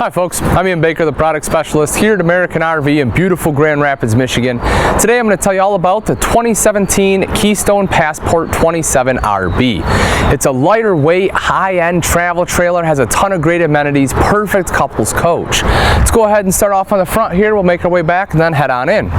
Hi folks, I'm Ian Baker, the product specialist here at American RV in beautiful Grand Rapids, Michigan. Today I'm going to tell you all about the 2017 Keystone Passport 27 RB. It's a lighter weight, high-end travel trailer, has a ton of great amenities, perfect couples coach. Let's go ahead and start off on the front here. We'll make our way back and then head on in.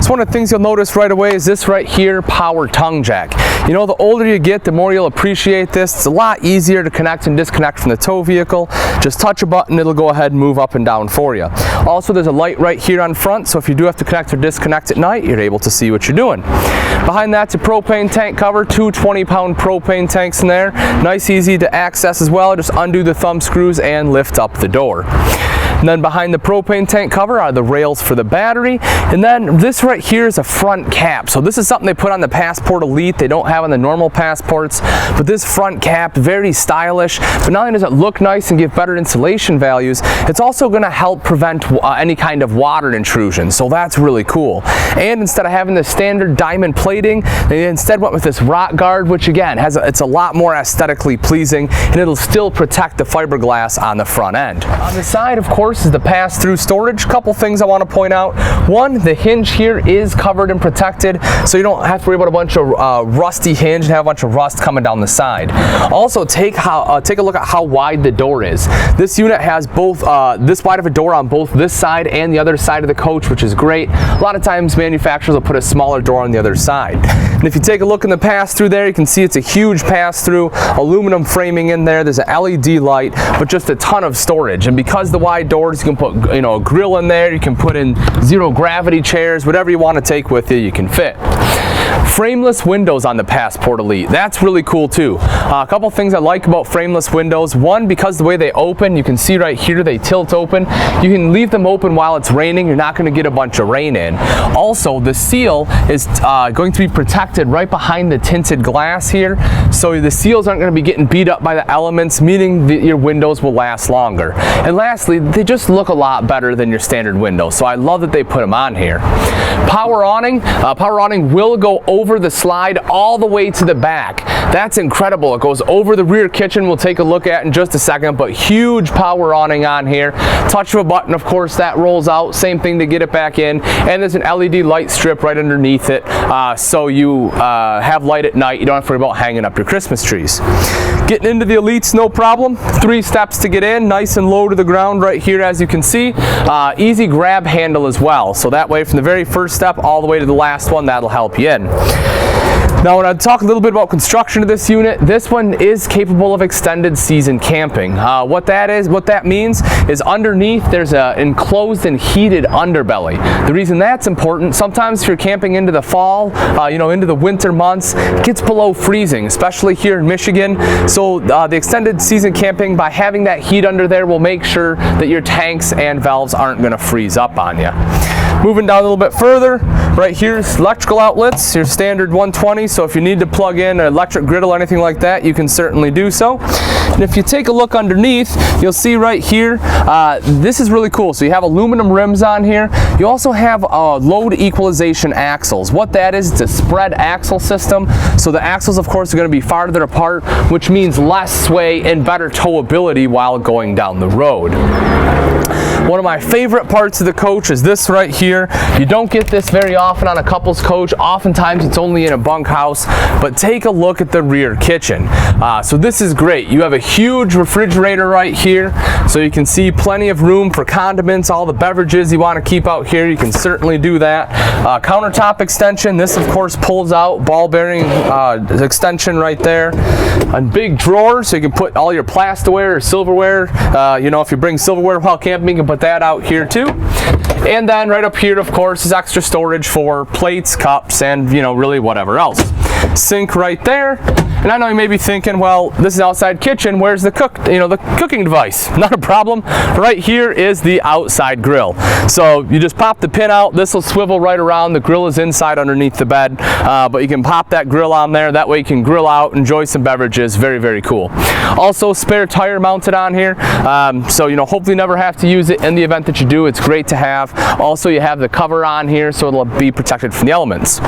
So one of the things you'll notice right away is this right here, power tongue jack. You know, the older you get, the more you'll appreciate this. It's a lot easier to connect and disconnect from the tow vehicle. Just touch a button, it'll go ahead and move up and down for you. Also, there's a light right here on front, so if you do have to connect or disconnect at night, you're able to see what you're doing. Behind that's a propane tank cover, two 20-pound propane tanks in there. Nice, easy to access as well. Just undo the thumb screws and lift up the door. And then behind the propane tank cover are the rails for the battery. And then this right here is a front cap. So this is something they put on the Passport Elite. They don't have on the normal Passports. But this front cap, very stylish. But not only does it look nice and give better insulation values, it's also going to help prevent any kind of water intrusion. So that's really cool. And instead of having the standard diamond plating, they instead went with this rock guard, which again, it's a lot more aesthetically pleasing, and it'll still protect the fiberglass on the front end. On the side, of course, is the pass-through storage. Couple things I want to point out. One, the hinge here is covered and protected, so you don't have to worry about a bunch of rusty hinge and have a bunch of rust coming down the side. Also, take a look at how wide the door is. This unit has both this wide of a door on both this side and the other side of the coach, which is great. A lot of times manufacturers will put a smaller door on the other side. And if you take a look in the pass-through there, you can see it's a huge pass-through, aluminum framing in there. There's an LED light, but just a ton of storage. And because the wide doors, you can put a grill in there. You can put in zero gravity chairs, whatever you want to take with you, you can fit. Frameless windows on the Passport Elite. That's really cool too. A couple things I like about frameless windows. One, because the way they open, you can see right here they tilt open. You can leave them open while it's raining. You're not going to get a bunch of rain in. Also, the seal is going to be protected right behind the tinted glass here. So the seals aren't going to be getting beat up by the elements, meaning that your windows will last longer. And lastly, they just look a lot better than your standard windows. So I love that they put them on here. Power awning. Power awning will go over the slide all the way to the back. That's incredible. It goes over the rear kitchen. We'll take a look at in just a second, but huge power awning on here. Touch of a button, of course, that rolls out. Same thing to get it back in. And there's an LED light strip right underneath it, so you have light at night. You don't have to worry about hanging up your Christmas trees. Getting into the Elites, no problem. 3 steps to get in, nice and low to the ground right here, as you can see. Easy grab handle as well. So that way, from the very first step all the way to the last one, that'll help you in. Now, when I talk a little bit about construction of this unit, this one is capable of extended season camping. What that means is underneath there's an enclosed and heated underbelly. The reason that's important, sometimes if you're camping into the fall, into the winter months, it gets below freezing, especially here in Michigan. So the extended season camping, by having that heat under there, will make sure that your tanks and valves aren't going to freeze up on you. Moving down a little bit further, right here's electrical outlets, your standard 120, so if you need to plug in an electric griddle or anything like that, you can certainly do so. And if you take a look underneath, you'll see right here, this is really cool. So you have aluminum rims on here. You also have load equalization axles. What that is, it's a spread axle system. So the axles, of course, are going to be farther apart, which means less sway and better towability while going down the road. One of my favorite parts of the coach is this right here. You don't get this very often on a couples coach. Oftentimes it's only in a bunkhouse, but take a look at the rear kitchen. So this is great. You have a huge refrigerator right here, so you can see plenty of room for condiments, all the beverages you want to keep out here. You can certainly do that. Countertop extension. This, of course, pulls out, ball bearing extension right there. A big drawer, so you can put all your plasticware or silverware. If you bring silverware while camping, you can put that out here too. And then right up here, of course, is extra storage for plates, cups, and really whatever else. Sink right there. And I know you may be thinking, well, this is an outside kitchen. Where's the cooking device? Not a problem. Right here is the outside grill. So you just pop the pin out. This will swivel right around. The grill is inside underneath the bed, but you can pop that grill on there. That way you can grill out, enjoy some beverages. Very, very cool. Also, spare tire mounted on here. So hopefully never have to use it. In the event that you do, it's great to have. Also, you have the cover on here, so it'll be protected from the elements.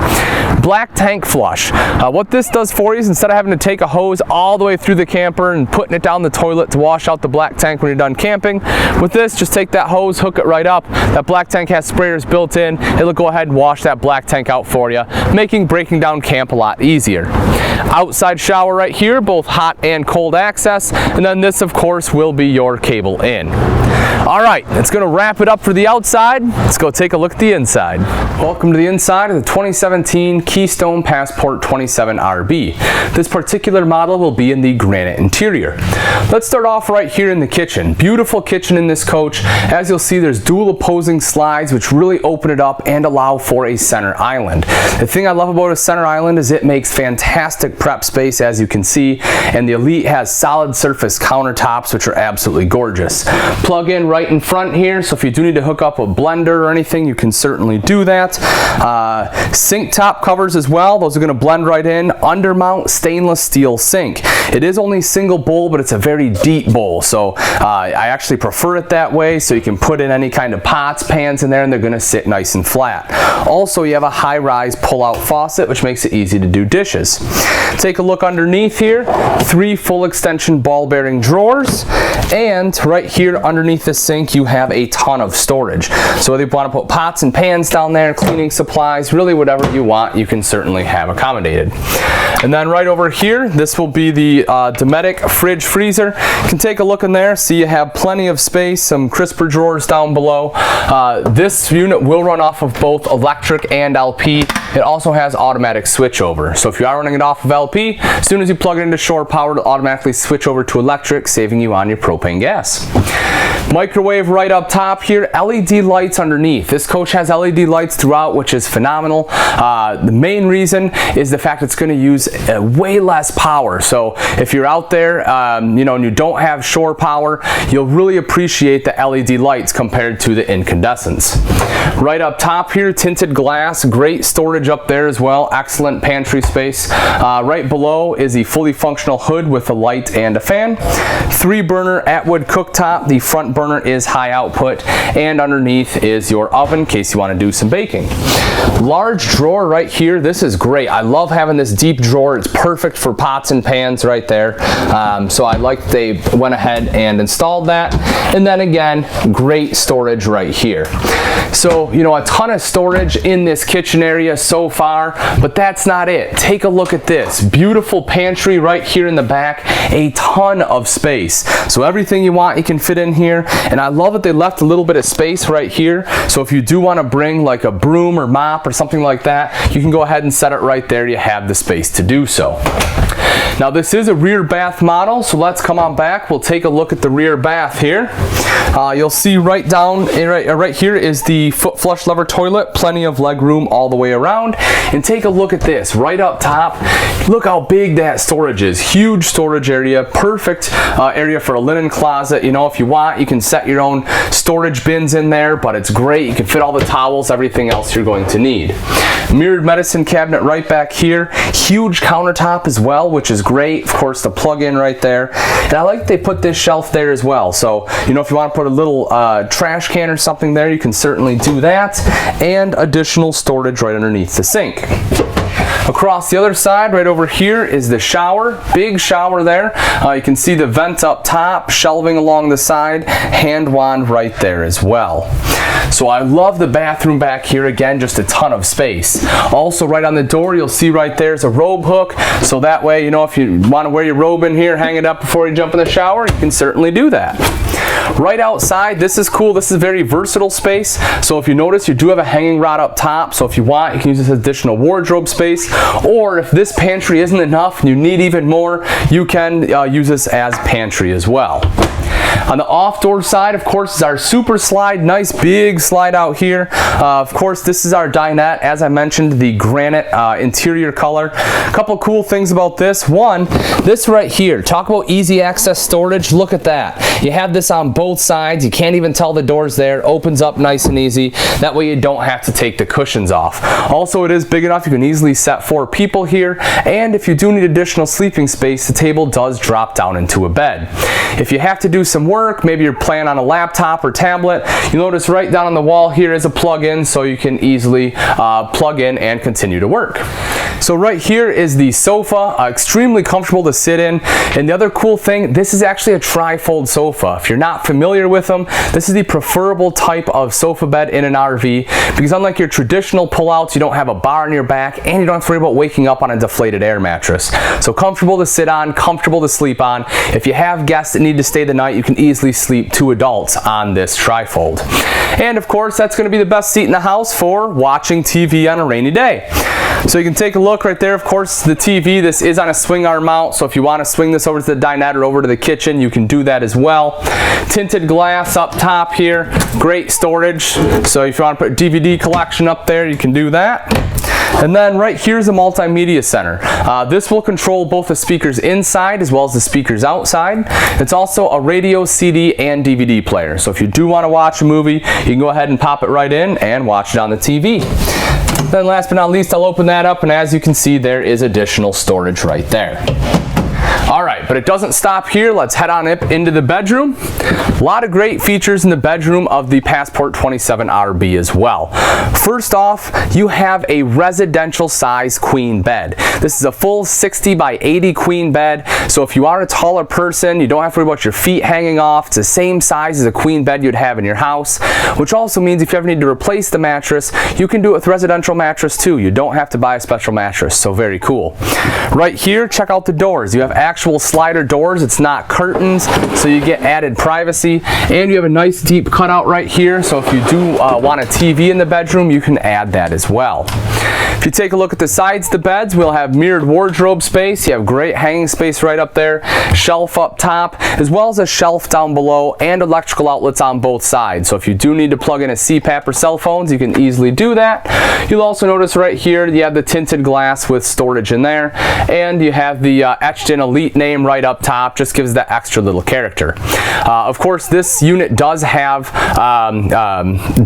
Black tank flush. What this does for you is, instead of having having to take a hose all the way through the camper and putting it down the toilet to wash out the black tank when you're done camping. With this, just take that hose, hook it right up. That black tank has sprayers built in. It'll go ahead and wash that black tank out for you, making breaking down camp a lot easier. Outside shower right here, both hot and cold access, and then this of course will be your cable in. All right, that's going to wrap it up for the outside. Let's go take a look at the inside. Welcome to the inside of the 2017 Keystone Passport 27 RB. This particular model will be in the granite interior. Let's start off right here in the kitchen. Beautiful kitchen in this coach. As you'll see, there's dual opposing slides which really open it up and allow for a center island. The thing I love about a center island is it makes fantastic prep space, as you can see, and the Elite has solid surface countertops which are absolutely gorgeous. Plug in right in front here, so if you do need to hook up a blender or anything, you can certainly do that. Sink top covers as well. Those are going to blend right in. Undermount stainless steel sink. It is only single bowl, but it's a very deep bowl, so I actually prefer it that way, so you can put in any kind of pots, pans in there, and they're going to sit nice and flat. Also, you have a high-rise pull-out faucet, which makes it easy to do dishes. Take a look underneath here. 3 full extension ball bearing drawers, and right here underneath the sink you have a ton of storage. So whether you want to put pots and pans down there, cleaning supplies, really whatever you want, you can certainly have accommodated. And then right over here, this will be the Dinette fridge freezer. You can take a look in there, see you have plenty of space, some crisper drawers down below. This unit will run off of both electric and LP. It also has automatic switchover. So if you are running it off of LP, as soon as you plug it into shore power, it'll automatically switch over to electric, saving you on your propane gas. Microwave right up top here, LED lights underneath. This coach has LED lights throughout, which is phenomenal. The main reason is the fact it's going to use way less power. So if you're out there, and you don't have shore power, you'll really appreciate the LED lights compared to the incandescents. Right up top here, tinted glass, great storage up there as well, excellent pantry space. Right below is the fully functional hood with a light and a fan. 3-burner Atwood cooktop. The front burner is high output, and underneath is your oven in case you want to do some baking. Large drawer right here. This is great. I love having this deep drawer. It's perfect for pots and pans right there. So I like they went ahead and installed that. And then again, great storage right here. So, a ton of storage in this kitchen area so far, but that's not it. Take a look at this. Beautiful pantry right here in the back. A ton of space. So everything you want, you can fit in here. And I love that they left a little bit of space right here. So if you do want to bring like a broom or mop or something like that, you can go ahead and set it right there. You have the space to do so. Now this is a rear bath model, so let's come on back. We'll take a look at the rear bath here. You'll see right down, right here is the foot flush lever toilet, plenty of leg room all the way around. And take a look at this, right up top. Look how big that storage is. Huge storage area, perfect area for a linen closet. If you want, you can set your own storage bins in there, but it's great. You can fit all the towels, everything else you're going to need. Mirrored medicine cabinet right back here. Huge countertop as well, which is great. Of course, the plug-in right there. And I like they put this shelf there as well. So, if you want to put a little trash can or something there, you can certainly do that. And additional storage right underneath the sink. Across the other side, right over here, is the shower. Big shower there. You can see the vent up top, shelving along the side, hand wand right there as well. So I love the bathroom back here. Again, just a ton of space. Also, right on the door, you'll see right there's a robe hook. So that way, if you want to wear your robe in here, hang it up before you jump in the shower, you can certainly do that. Right outside, this is cool. This is very versatile space. So if you notice, you do have a hanging rod up top. So if you want, you can use this as additional wardrobe space. Or if this pantry isn't enough and you need even more, you can use this as pantry as well. On the off-door side, of course, is our super slide. Nice big slide out here. Of course, this is our dinette. As I mentioned, the granite interior color. A couple cool things about this. One, this right here. Talk about easy access storage. Look at that. You have this on both sides. You can't even tell the door's there. Opens up nice and easy. That way you don't have to take the cushions off. Also, it is big enough. You can easily set 4 people here. And if you do need additional sleeping space, the table does drop down into a bed. If you have to do some some work, maybe you're playing on a laptop or tablet, you'll notice right down on the wall here is a plug-in, so you can easily plug in and continue to work. So right here is the sofa, extremely comfortable to sit in. And the other cool thing, this is actually a Trifold sofa. If you're not familiar with them, this is the preferable type of sofa bed in an RV, because unlike your traditional pullouts, you don't have a bar on your back and you don't have to worry about waking up on a deflated air mattress. So comfortable to sit on, comfortable to sleep on. If you have guests that need to stay the night, you can easily sleep 2 adults on this Trifold. And of course, that's going to be the best seat in the house for watching TV on a rainy day. So you can take a look right there. Of course, the TV, this is on a swing arm mount, so if you want to swing this over to the dinette or over to the kitchen, you can do that as well. Tinted glass up top here, great storage. So if you want to put a DVD collection up there, you can do that. And then right here's a Multimedia Center. This will control both the speakers inside as well as the speakers outside. It's also a radio, CD, and DVD player. So if you do want to watch a movie, you can go ahead and pop it right in and watch it on the TV. Then last but not least, I'll open that up, and as you can see, there is additional storage right there. Alright, but it doesn't stop here. Let's head on up into the bedroom. A lot of great features in the bedroom of the Passport 27 RB as well. First off, you have a residential size queen bed. This is a full 60 by 80 queen bed, so if you are a taller person, you don't have to worry about your feet hanging off. It's the same size as a queen bed you'd have in your house, which also means if you ever need to replace the mattress, you can do it with residential mattress too. You don't have to buy a special mattress, so very cool. Right here, check out the doors. You have actual slider doors. It's not curtains, so you get added privacy, and you have a nice deep cutout right here, so if you do want a TV in the bedroom, you can add that as well. If you take a look at the sides of the beds, we'll have mirrored wardrobe space. You have great hanging space right up there, shelf up top, as well as a shelf down below, and electrical outlets on both sides. So if you do need to plug in a CPAP or cell phones, you can easily do that. You'll also notice right here you have the tinted glass with storage in there, and you have the etched in Elite name right up top, just gives that extra little character. Of course, this unit does have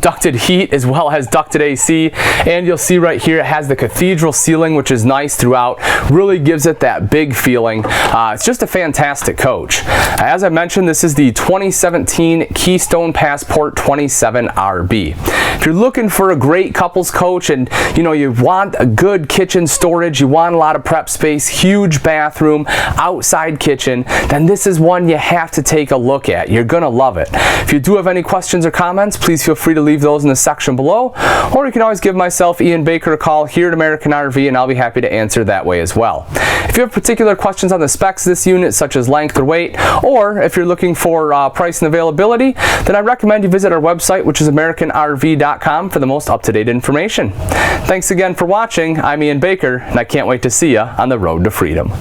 ducted heat as well as ducted AC, and you'll see right here it has the cathedral ceiling, which is nice throughout, really gives it that big feeling. It's just a fantastic coach. As I mentioned, this is the 2017 Keystone Passport 27 RB. If you're looking for a great couples coach and you want a good kitchen storage, you want a lot of prep space, huge bathroom, outside kitchen, then this is one you have to take a look at. You're gonna love it. If you do have any questions or comments, please feel free to leave those in the section below, or you can always give myself, Ian Baker, a call here at American RV, and I'll be happy to answer that way as well. If you have particular questions on the specs of this unit, such as length or weight, or if you're looking for price and availability, then I recommend you visit our website, which is AmericanRV.com, for the most up-to-date information. Thanks again for watching. I'm Ian Baker, and I can't wait to see you on the road to freedom.